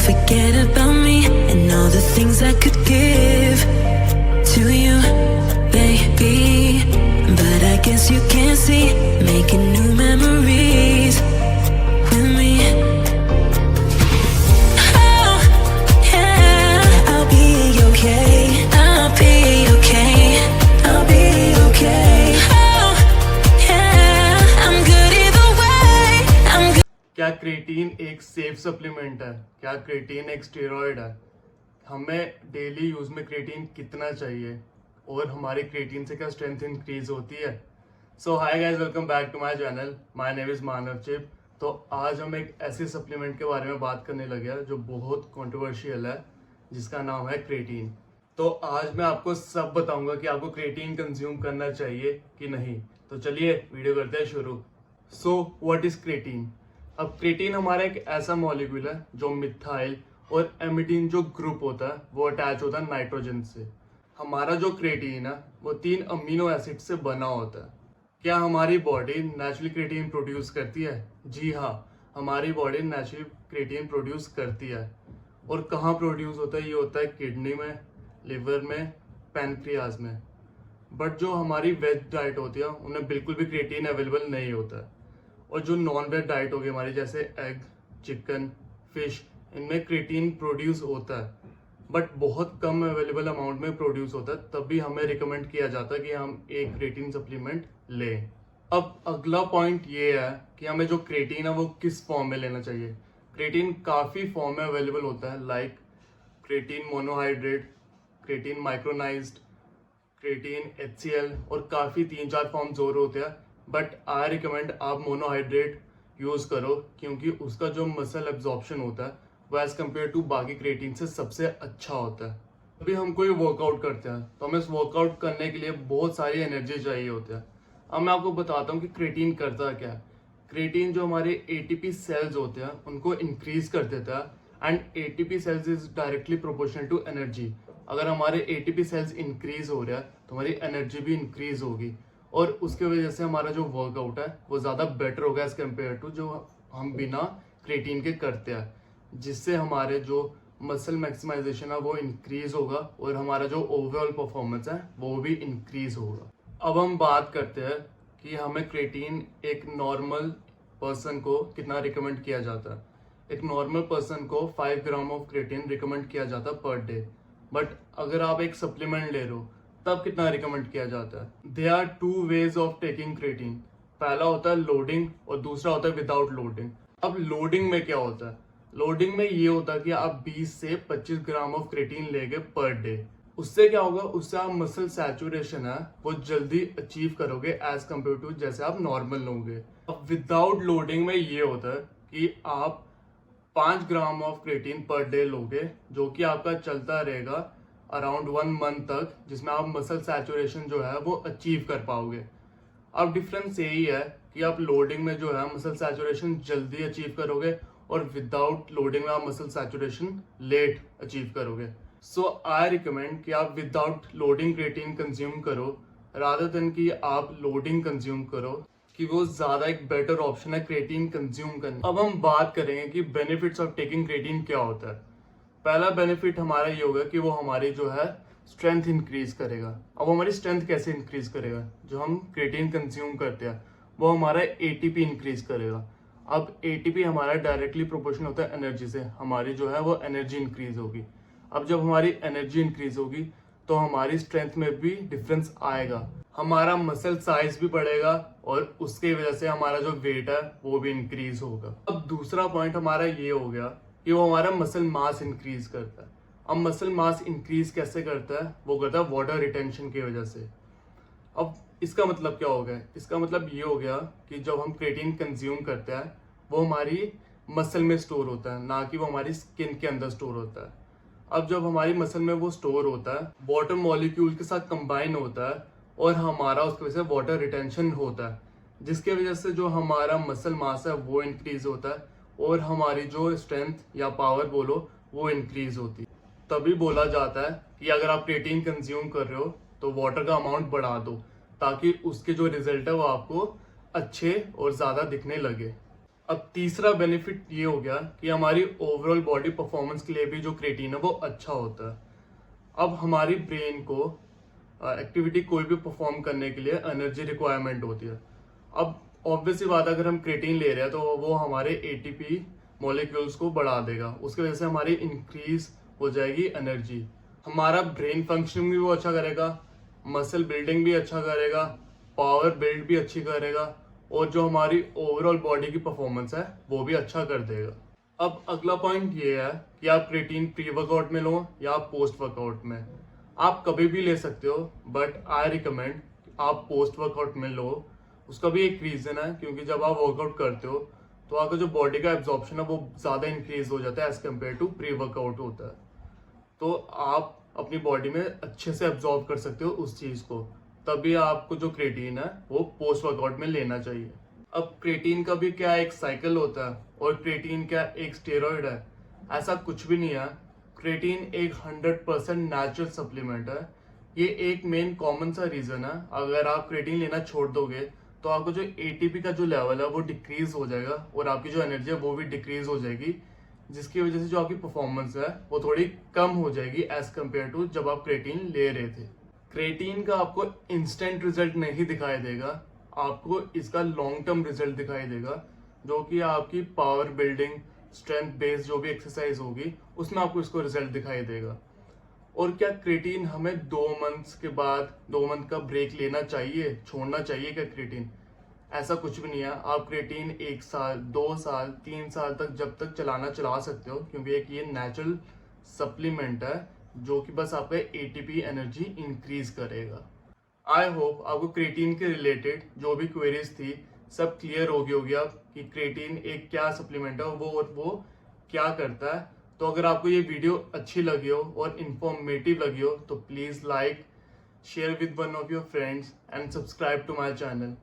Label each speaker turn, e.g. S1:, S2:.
S1: forget about me and all the things I could give to you, baby. But I guess you can't see, making new memories with me. Oh, yeah, I'll be okay. I'll be okay. I'll be okay. Oh, yeah, I'm good either way. I'm good.
S2: क्या creatine एक safe supplement है? क्या creatine एक steroid है? हमें daily use में creatine कितना चाहिए और हमारी क्रेटीन से क्या स्ट्रेंथ इंक्रीज होती है? So hi guys, welcome back to my channel. My name is Manav चिप। तो आज हम एक ऐसे सप्लीमेंट के बारे में बात करने लगे हैं जो बहुत कंट्रोवर्शियल है, जिसका नाम है क्रेटीन। तो आज मैं आपको सब बताऊंगा कि आपको क्रेटीन कंज्यूम करना चाहिए कि नहीं। तो चलिए वीडियो करते हैं शुरू। So what is creatine? अब क्रेटीन हमारा एक ऐसा मॉलिक्यूल है जो मिथाइल और एमिडीन जो ग्रुप होता है वो अटैच होता है नाइट्रोजन से। हमारा जो क्रेटीन है वो 3 अमीनो एसिड से बना होता है। क्या हमारी बॉडी नेचुरली क्रेटीन प्रोड्यूस करती है? जी हाँ, हमारी बॉडी नेचुरली क्रेटीन प्रोड्यूस करती है। और कहाँ प्रोड्यूस होता है? ये होता है किडनी में, लिवर में, पैनक्रियाज में। बट जो हमारी वेज डाइट होती है उनमें बिल्कुल भी क्रेटीन अवेलेबल नहीं होता है। और जो नॉन वेज डाइट होगी हमारी, जैसे एग, चिकन, फिश, इनमें क्रेटीन प्रोड्यूस होता है बट बहुत कम अवेलेबल अमाउंट में प्रोड्यूस होता है। तभी हमें रिकमेंड किया जाता है कि हम एक क्रेटीन सप्लीमेंट लें। अब अगला पॉइंट ये है कि हमें जो क्रेटीन है वो किस फॉर्म में लेना चाहिए। क्रेटीन काफ़ी फॉर्म में अवेलेबल होता है, like creatine monohydrate, creatine micronized, creatine HCl और काफ़ी 3-4 फॉर्म्स और होते हैं। बट आई रिकमेंड आप मोनोहाइड्रेट यूज़ करो, क्योंकि उसका जो मसल एब्जॉर्प्शन होता है वो एज कम्पेयर टू बाकी क्रेटीन से सबसे अच्छा होता है। अभी हम कोई वर्कआउट करते हैं तो हमें इस वर्कआउट करने के लिए बहुत सारी एनर्जी चाहिए होती है। अब मैं आपको बताता हूँ कि क्रेटीन करता क्या है। क्रेटीन जो हमारे ATP सेल्स होते हैं उनको इंक्रीज कर देता है, and ATP cells is directly proportional to energy. अगर हमारे ATP सेल्स इंक्रीज हो रहा है तो हमारी एनर्जी भी इंक्रीज होगी, और उसके वजह से हमारा जो वर्कआउट है वो ज़्यादा बेटर होगा एज कम्पेयर टू जो हम बिना क्रेटीन के करते हैं, जिससे हमारे जो मसल मैक्सिमाइजेशन है वो इंक्रीज होगा और हमारा जो ओवरऑल परफॉर्मेंस है वो भी इंक्रीज होगा। अब हम बात करते हैं कि हमें क्रेटीन एक नॉर्मल पर्सन को कितना रिकमेंड किया जाता है। एक नॉर्मल पर्सन को 5 ग्राम ऑफ क्रेटीन रिकमेंड किया जाता है पर डे। बट अगर आप एक सप्लीमेंट ले रहे हो तब कितना रिकमेंड किया जाता है? There are 2 ways of taking creatine. पहला होता है लोडिंग और दूसरा होता है विदाउट लोडिंग। अब लोडिंग में क्या होता है? लोडिंग में ये होता है कि आप 20 से 25 ग्राम ऑफ क्रेटीन लेंगे पर डे। उससे क्या होगा? उससे आप मसल सैचुरेशन है वो जल्दी अचीव करोगे एज कम्पेयर टू जैसे आप नॉर्मल लोगे। अब विदाउट लोडिंग में ये होता है कि आप 5 gram of creatine per day लोगे, जो कि आपका चलता रहेगा अराउंड 1 मंथ तक, जिसमें आप मसल सैचुरेशन जो है वो अचीव कर पाओगे। अब डिफरेंस यही है कि आप लोडिंग में जो है मसल सैचुरेशन जल्दी अचीव करोगे और विदाउट लोडिंग में आप मसल सैचुरेशन लेट अचीव करोगे। सो आई रिकमेंड कि आप विदाउट लोडिंग क्रेटीन कंज्यूम करो रादर देन कि आप लोडिंग कंज्यूम करो, कि वो ज़्यादा एक बेटर ऑप्शन है क्रेटीन कंज्यूम करने। अब हम बात करेंगे कि बेनिफिट्स ऑफ टेकिंग क्रेटीन क्या होता है। पहला बेनिफिट हमारा ये होगा कि वो हमारी जो है स्ट्रेंथ इंक्रीज करेगा। अब हमारी स्ट्रेंथ कैसे इंक्रीज करेगा? जो हम क्रेटीन कंज्यूम करते हैं वो हमारा ATP इंक्रीज करेगा। अब ATP हमारा डायरेक्टली प्रोपोर्शनल होता है एनर्जी से। हमारी जो है वो एनर्जी इंक्रीज होगी। अब जब हमारी एनर्जी इंक्रीज होगी तो हमारी स्ट्रेंथ में भी डिफरेंस आएगा, हमारा मसल साइज भी बढ़ेगा और उसके वजह से हमारा जो वेट है वो भी इंक्रीज होगा। अब दूसरा पॉइंट हमारा ये हो गया कि वो हमारा मसल मास इंक्रीज करता है। अब मसल मास इंक्रीज कैसे करता है? वो करता है वाटर रिटेंशन की वजह से। अब इसका मतलब क्या हो गया? इसका मतलब ये हो गया कि जब हम क्रेटीन कंज्यूम करते हैं वो हमारी मसल में स्टोर होता है, ना कि वो हमारी स्किन के अंदर स्टोर होता है। अब जब हमारी मसल में वो स्टोर होता है, वाटर मॉलिक्यूल के साथ कंबाइन होता है और हमारा उसकी वजह से वाटर रिटेंशन होता है, जिसके वजह से जो हमारा मसल मास है वो इंक्रीज होता है और हमारी जो स्ट्रेंथ या पावर बोलो वो इंक्रीज होती है। तभी बोला जाता है कि अगर आप क्रेटीन कंज्यूम कर रहे हो तो वाटर का अमाउंट बढ़ा दो, ताकि उसके जो रिजल्ट है वो आपको अच्छे और ज़्यादा दिखने लगे। अब तीसरा बेनिफिट ये हो गया कि हमारी ओवरऑल बॉडी परफॉर्मेंस के लिए भी जो क्रिएटिन है वो अच्छा होता है। अब हमारी ब्रेन को एक्टिविटी कोई भी परफॉर्म करने के लिए एनर्जी रिक्वायरमेंट होती है। अब ऑब्वियसली बात है, अगर हम क्रिएटिन ले रहे हैं तो वो हमारे एटीपी मॉलिक्यूल्स को बढ़ा देगा, उसकी वजह से हमारी इंक्रीज हो जाएगी एनर्जी। हमारा ब्रेन फंक्शनिंग भी वो अच्छा करेगा, मसल बिल्डिंग भी अच्छा करेगा, पावर बिल्ड भी अच्छी करेगा, और जो हमारी ओवरऑल बॉडी की परफॉर्मेंस है वो भी अच्छा कर देगा। अब अगला पॉइंट ये है कि आप क्रिएटिन प्री वर्कआउट में लो या पोस्ट वर्कआउट में, आप कभी भी ले सकते हो, बट आई रिकमेंड आप पोस्ट वर्कआउट में लो। उसका भी एक रीजन है, क्योंकि जब आप वर्कआउट करते हो तो आपका जो बॉडी का एब्जॉर्प्शन है वो ज़्यादा इंक्रीज हो जाता है as compare to pre workout होता है। तो आप अपनी बॉडी में अच्छे से एब्जॉर्ब कर सकते हो उस चीज़ को, तभी आपको जो क्रिएटिन है वो पोस्ट वर्कआउट में लेना चाहिए। अब क्रिएटिन का भी क्या एक साइकिल होता है, और क्रिएटिन क्या एक स्टेरॉइड है? ऐसा कुछ भी नहीं है। क्रिएटिन एक 100% नेचुरल सप्लीमेंट है। ये एक मेन कॉमन सा रीजन है, अगर आप क्रिएटिन लेना छोड़ दोगे तो आपको जो एटीपी का जो लेवल है वो डिक्रीज हो जाएगा, और आपकी जो एनर्जी है वो भी डिक्रीज हो जाएगी, जिसकी वजह से जो आपकी परफॉर्मेंस है वो थोड़ी कम हो जाएगी एज कम्पेयर टू जब आप क्रिएटिन ले रहे थे। क्रिएटिन का आपको इंस्टेंट रिजल्ट नहीं दिखाई देगा, आपको इसका लॉन्ग टर्म रिजल्ट दिखाई देगा, जो कि आपकी पावर बिल्डिंग, स्ट्रेंथ बेस्ड जो भी एक्सरसाइज होगी उसमें आपको इसको रिजल्ट दिखाई देगा। और क्या क्रिएटिन हमें 2 मंथ्स के बाद 2 मंथ का ब्रेक लेना चाहिए, छोड़ना चाहिए क्या क्रिएटिन? ऐसा कुछ भी नहीं है। आप क्रिएटिन 1 साल, 2 साल, 3 साल तक जब तक चलाना चला सकते हो, क्योंकि एक ये नेचुरल सप्लीमेंट है जो कि बस आपका एटीपी एनर्जी इंक्रीज करेगा। आई होप आपको क्रिएटिन के रिलेटेड जो भी क्वेरीज थी सब क्लियर हो गई होगी अब कि क्रिएटिन एक क्या सप्लीमेंट है वो क्या करता है। तो अगर आपको ये वीडियो अच्छी लगी हो और इंफॉर्मेटिव लगी हो तो please like, share with one of your friends and subscribe to my channel.